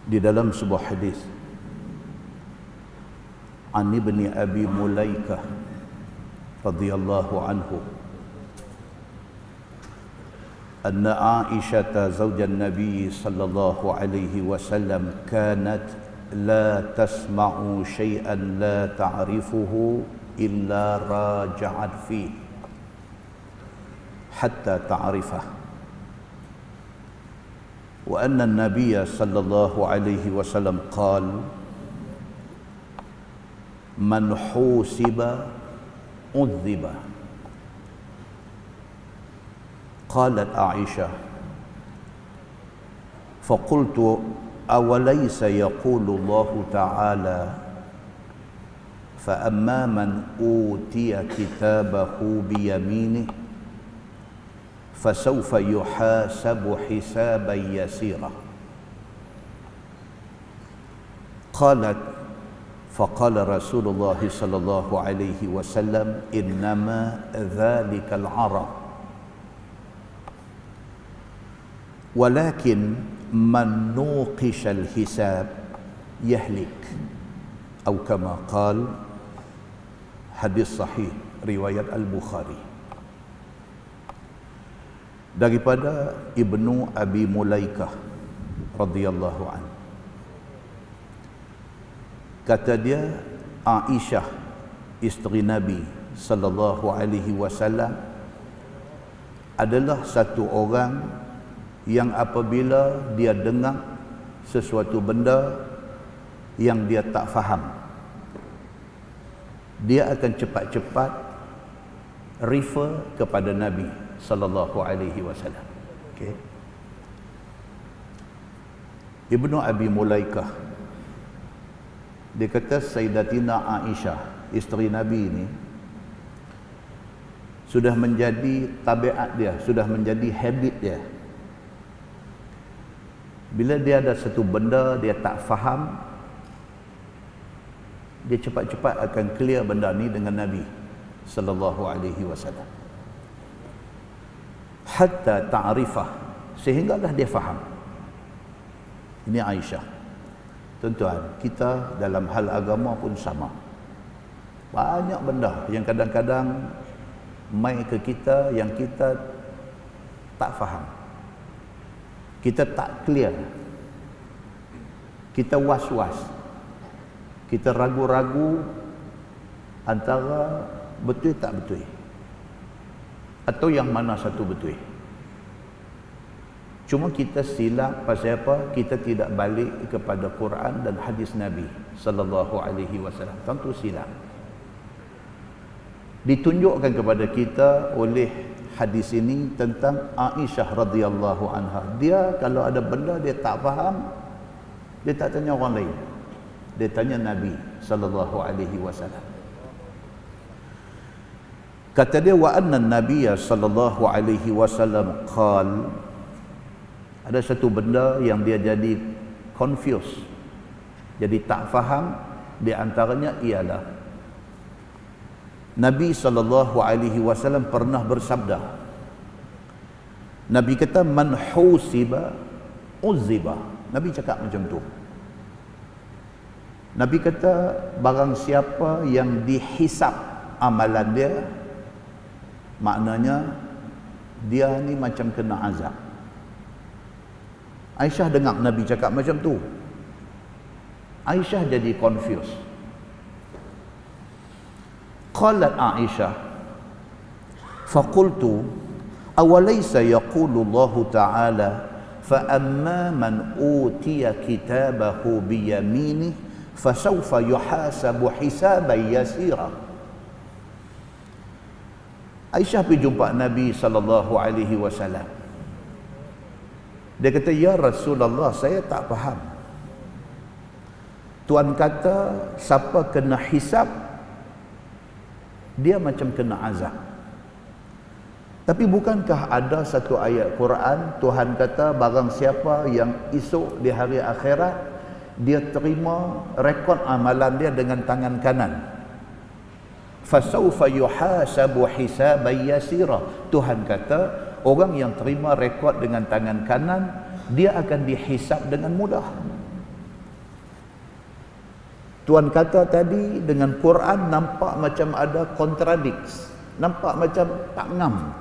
Di dalam sebuah hadis an ibni Abi Mulaikah radhiyallahu anhu anna Aisyah zawjan Nabi sallallahu alaihi wasallam kanat la tasma'u syai'an la ta'rifuhu illa raja'at fi hatta ta'rifah. وأن النبي صلى الله عليه وسلم قال من حوسب عذب. قالت عائشة فقلت أوليس يقول الله تعالى فأما من أوتي كتابه بيمينه فسوف يحاسب حسابا يسيرا. قالت فقال رسول الله صلى الله عليه وسلم إنما ذلك العرب ولكن من نوقش الحساب يهلك أو كما قال. Hadis sahih riwayat Al-Bukhari. Daripada Ibnu Abi Mulaikah radhiyallahu an, kata dia, Aisyah isteri Nabi sallallahu alaihi wasallam adalah satu orang yang apabila dia dengar sesuatu benda yang dia tak faham, dia akan cepat-cepat refer kepada Nabi sallallahu alaihi wasallam. Okey. Ibnu Abi Mulaikah dia kata Sayyidatina Aisyah isteri Nabi ini sudah menjadi tabiat dia, sudah menjadi habit dia. Bila dia ada satu benda dia tak faham, dia cepat-cepat akan clear benda ni dengan Nabi sallallahu alaihi wasallam. Hatta ta'rifah, sehinggalah dia faham. Ini Aisyah. Tuan-tuan, kita dalam hal agama pun sama. Banyak benda yang kadang-kadang mai ke kita yang kita tak faham, kita tak clear, kita was-was, kita ragu-ragu antara betul tak betul, atau yang mana satu betul. Cuma kita silap pasal apa? Kita tidak balik kepada Quran dan hadis Nabi sallallahu alaihi wasallam. Tentu silap. Ditunjukkan kepada kita oleh hadis ini tentang Aisyah radhiyallahu anha. Dia kalau ada benda dia tak faham, dia tak tanya orang lain. Dia tanya Nabi sallallahu alaihi wasallam. Kata dia, wa anna nabiyya sallallahu alaihi wasallam qal, ada satu benda yang dia jadi confused, jadi tak faham, di antaranya ialah Nabi sallallahu alaihi wasallam pernah bersabda. Nabi kata man husiba uziba. Nabi cakap macam tu. Nabi kata barang siapa yang dihisap amalan dia, maknanya dia ni macam kena azab. Aisyah dengar Nabi cakap macam tu, Aisyah jadi confused. Qalat Aisyah faqultu awalaysa yaqulu Allah ta'ala fa amma man utiya kitabahu biyaminihi fasawfa yuhasabu hisaban yasira. Aisyah pergi jumpa Nabi sallallahu alaihi wasallam. Dia kata, ya Rasulullah, saya tak faham. Tuan kata siapa kena hisab dia macam kena azab. Tapi bukankah ada satu ayat Quran Tuhan kata barang siapa yang esok di hari akhirat dia terima rekod amalan dia dengan tangan kanan, fasawfa yuhasabu hisaban yasira. Tuhan kata orang yang terima rekod dengan tangan kanan dia akan dihisab dengan mudah. Tuan kata tadi dengan Quran nampak macam ada kontradiksi, nampak macam tak ngam.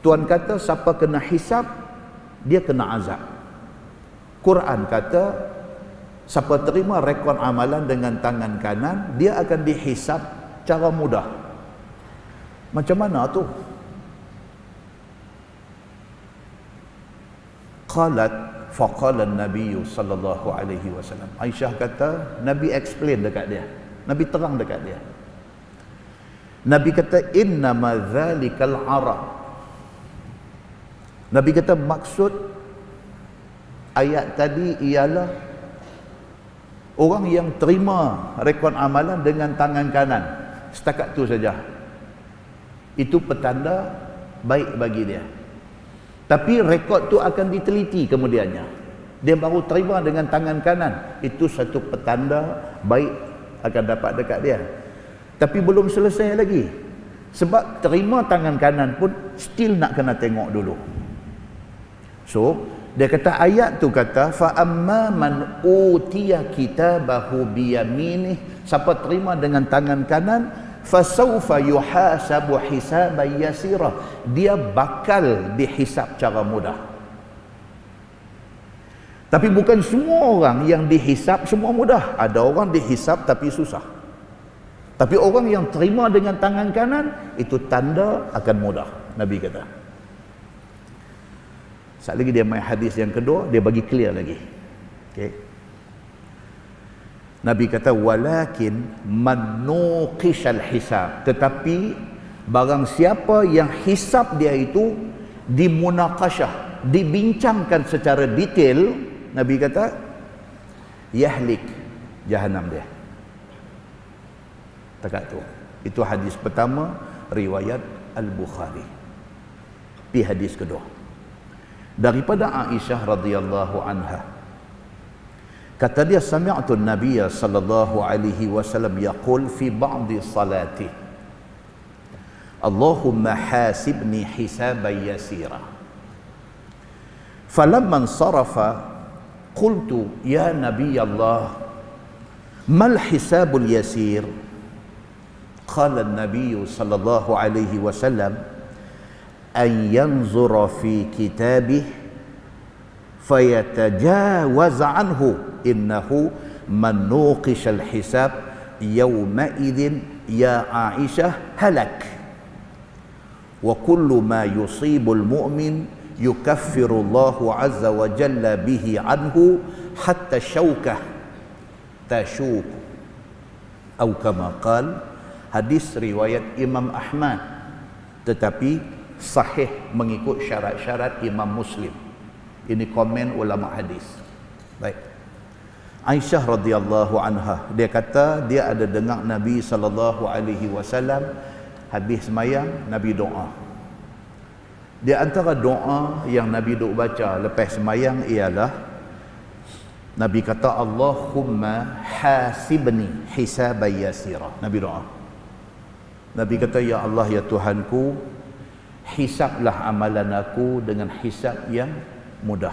Tuan kata siapa kena hisap, dia kena azab. Quran kata siapa terima rekod amalan dengan tangan kanan, dia akan dihisap cara mudah. Macam mana tu? Faqala Nabi sallallahu alaihi wasallam. Aisyah kata Nabi explain dekat dia. Nabi terang dekat dia. Nabi kata innama dzalikal arab. Nabi kata maksud ayat tadi ialah orang yang terima rekod amalan dengan tangan kanan. Setakat tu saja. Itu petanda baik bagi dia. Tapi rekod tu akan diteliti kemudiannya. Dia baru terima dengan tangan kanan. Itu satu petanda baik akan dapat dekat dia. Tapi belum selesai lagi. Sebab terima tangan kanan pun still nak kena tengok dulu. So, dia kata ayat tu kata fa amma man utiya kitabahu biyaminih, siapa terima dengan tangan kanan, fasawfa yuhasabu hisaban yasira, dia bakal dihisap cara mudah. Tapi bukan semua orang yang dihisap semua mudah. Ada orang dihisap tapi susah. Tapi orang yang terima dengan tangan kanan, itu tanda akan mudah, Nabi kata. Sekali lagi dia main hadis yang kedua, dia bagi clear lagi. Okay. Nabi kata walakin man nuqishal hisab, tetapi barang siapa yang hisab dia itu dimunaqashah, dibincangkan secara detail, Nabi kata yahlik, jahanam dia. Takat tu. Itu hadis pertama riwayat Al-Bukhari. Pi hadis kedua daripada Aisyah radhiyallahu anha. Kata dia sami'tu an-nabiy sallallahu alaihi wasallam yaqul fi ba'di salati Allahumma hasibni hisaban yasira. Falamma sarafa qultu ya nabiy Allah mal hisabul yasir. Qala an-nabiy sallallahu alaihi wasallam an yanzura fi kitabih fayatajawaz anhu innahu man nuqishal hisab yawma idzin ya Aisyah halak wa kullu ma yusibul mu'min yukaffiru Allahu azza wa jalla bihi anhu hatta syaukah tashuk atau kama qal. Hadis riwayat Imam Ahmad tetapi sahih mengikut syarat-syarat Imam Muslim. Ini komen ulama hadis. Baik. Aisyah radhiyallahu anha, dia kata dia ada dengar Nabi sallallahu alaihi wasallam habis sembahyang Nabi doa. Di antara doa yang Nabi duk baca lepas sembahyang ialah Nabi kata Allahumma hasibni hisaban yasira. Nabi doa. Nabi kata ya Allah ya Tuhanku, hisablah amalan aku dengan hisab yang mudah.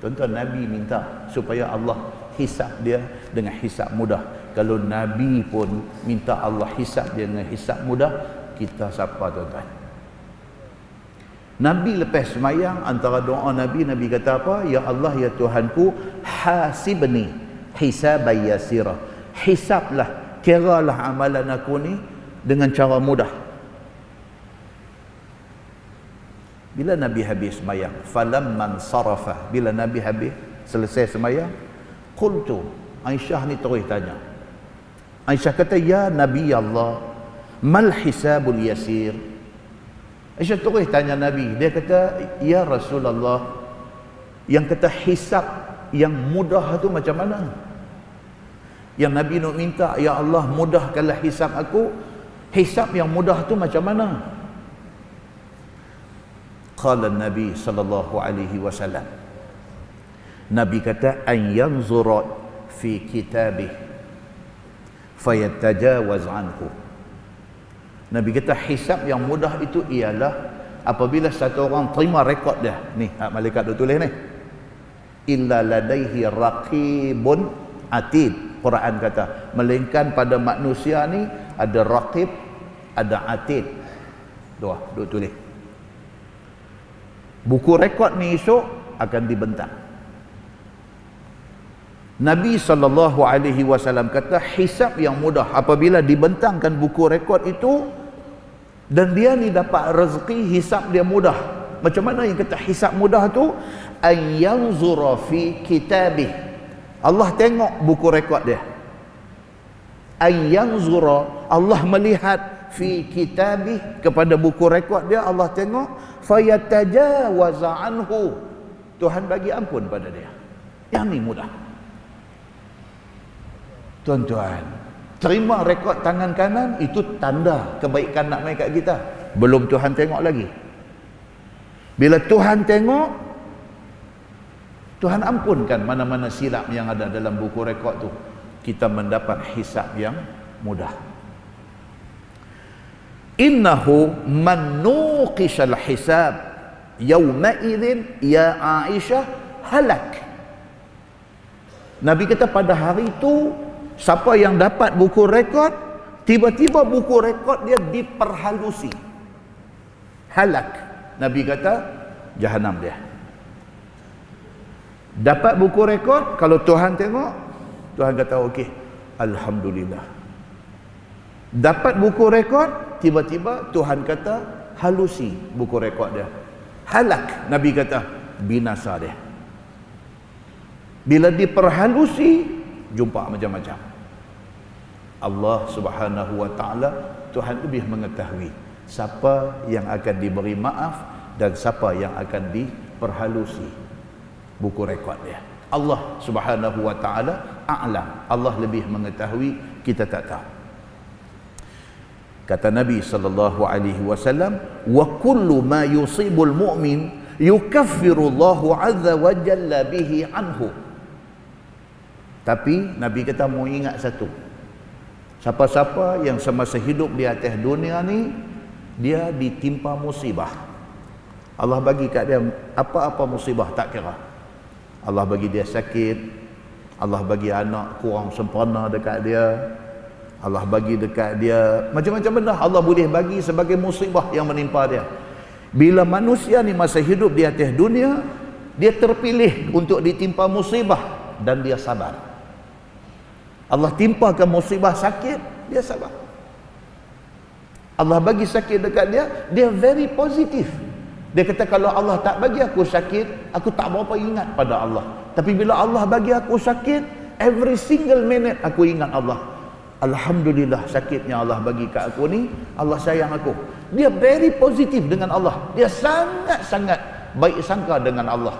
Tuan-tuan, Nabi minta supaya Allah hisab dia dengan hisab mudah. Kalau Nabi pun minta Allah hisab dia dengan hisab mudah, kita siapa tuan-tuan? Nabi lepas semayang, antara doa Nabi kata apa? Ya Allah ya Tuhanku, hasibni hisaban yasira. Hisablah, kiralah amalan aku ni dengan cara mudah. Bila Nabi habis semayang, falamman sarafa, bila Nabi habis selesai semayang, qultu, Aisyah ni terus tanya. Aisyah kata ya Nabi Allah, mal hisabul yasir. Aisyah terus tanya Nabi, dia kata ya Rasulullah, yang kata hisab yang mudah tu macam mana? Yang Nabi nak minta, ya Allah mudahkanlah hisab aku, hisab yang mudah tu macam mana? Qala Nabi sallallahu alaihi wasallam, Nabi kata an yanzura fi kitabih fayatajawaz anhu. Nabi kata hisab yang mudah itu ialah apabila satu orang terima rekod dia. Ni malaikat tu tulis ni, illa ladaihi raqibun atid Quran kata, melainkan pada manusia ni ada raqib, ada atid. Dua, duk tulis. Buku rekod ni esok akan dibentang. Nabi SAW kata hisab yang mudah apabila dibentangkan buku rekod itu, dan dia ni dapat rezeki hisab dia mudah. Macam mana yang kata hisab mudah tu? Ayyanzura fi kitabih. Allah tengok buku rekod dia. Ayyanzura, Allah melihat fi kitabih, kepada buku rekod dia Allah tengok, fayatajawaza anhu, Tuhan bagi ampun pada dia. Yang ni mudah. Tuan-tuan, terima rekod tangan kanan itu tanda kebaikan nak mai kat kita. Belum Tuhan tengok lagi. Bila Tuhan tengok, Tuhan ampunkan mana-mana silap yang ada dalam buku rekod tu, kita mendapat hisab yang mudah. Innahu man nuqishal hisab yawma idzin ya Aisyah halak. Nabi kata pada hari itu, siapa yang dapat buku rekod, tiba-tiba buku rekod dia diperhalusi, halak. Nabi kata jahanam dia. Dapat buku rekod, kalau Tuhan tengok, Tuhan kata okey, alhamdulillah. Dapat buku rekod, tiba-tiba Tuhan kata halusi buku rekod dia, halak. Nabi kata binasa dia. Bila diperhalusi, jumpa macam-macam. Allah Subhanahu wa taala, Tuhan lebih mengetahui siapa yang akan diberi maaf dan siapa yang akan diperhalusi buku rekod dia. Allah Subhanahu wa taala a'lam. Allah lebih mengetahui, kita tak tahu. Kata Nabi sallallahu alaihi wasallam, wa kullu ma yusibul mu'min yukaffiru Allahu azza wa jalla bihi anhu. Tapi Nabi kata mau ingat satu, siapa-siapa yang semasa hidup di atas dunia ni dia ditimpa musibah, Allah bagi kat dia apa-apa musibah tak kira. Allah bagi dia sakit, Allah bagi anak kurang sempurna dekat dia, Allah bagi dekat dia macam-macam benda Allah boleh bagi sebagai musibah yang menimpa dia. Bila manusia ni masa hidup di atas dunia, dia terpilih untuk ditimpa musibah dan dia sabar. Allah timpakan musibah sakit, dia sabar. Allah bagi sakit dekat dia, dia very positif. Dia kata kalau Allah tak bagi aku sakit, aku tak berapa ingat pada Allah. Tapi bila Allah bagi aku sakit, every single minute aku ingat Allah. Alhamdulillah sakitnya Allah bagi kat aku ni, Allah sayang aku. Dia very positif dengan Allah. Dia sangat-sangat baik sangka dengan Allah.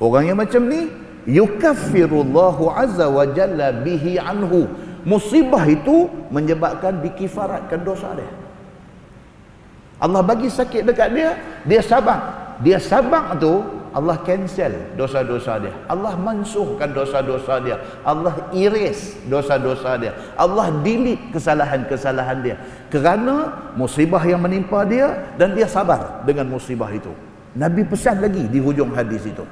Orang yang macam ni, yukaffirullahu azza wa jalla bihi anhu. Musibah itu menyebabkan dikifaratkan dosa dia. Allah bagi sakit dekat dia, dia sabar. Dia sabar tu, Allah cancel dosa-dosa dia. Allah mansuhkan dosa-dosa dia. Allah erase dosa-dosa dia. Allah delete kesalahan-kesalahan dia. Kerana musibah yang menimpa dia, dan dia sabar dengan musibah itu. Nabi pesan lagi di hujung hadis itu.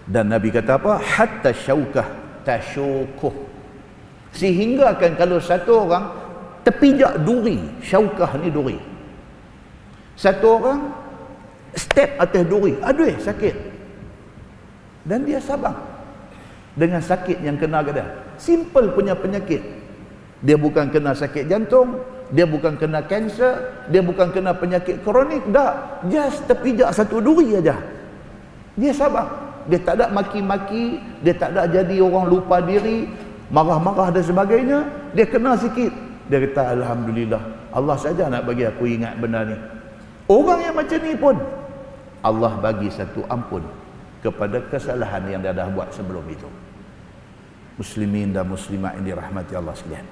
Dan Nabi kata apa? Hatta syaukah tasyukuh. Sehingga kan kalau satu orang terpijak duri, syaukah ni duri. Satu orang step atas duri, aduh sakit. Dan dia sabar dengan sakit yang kena ke dia. Simple punya penyakit. Dia bukan kena sakit jantung, dia bukan kena kanser, dia bukan kena penyakit kronik, dah. Just terpijak satu duri aja. Dia sabar. Dia tak ada maki-maki, dia tak ada jadi orang lupa diri, marah-marah dan sebagainya. Dia kena sikit, dia kata alhamdulillah, Allah saja nak bagi aku ingat benda ni. Orang yang macam ni pun Allah bagi satu ampun kepada kesalahan yang dia dah buat sebelum itu. Muslimin dan muslimat yang dirahmati Allah sekalian,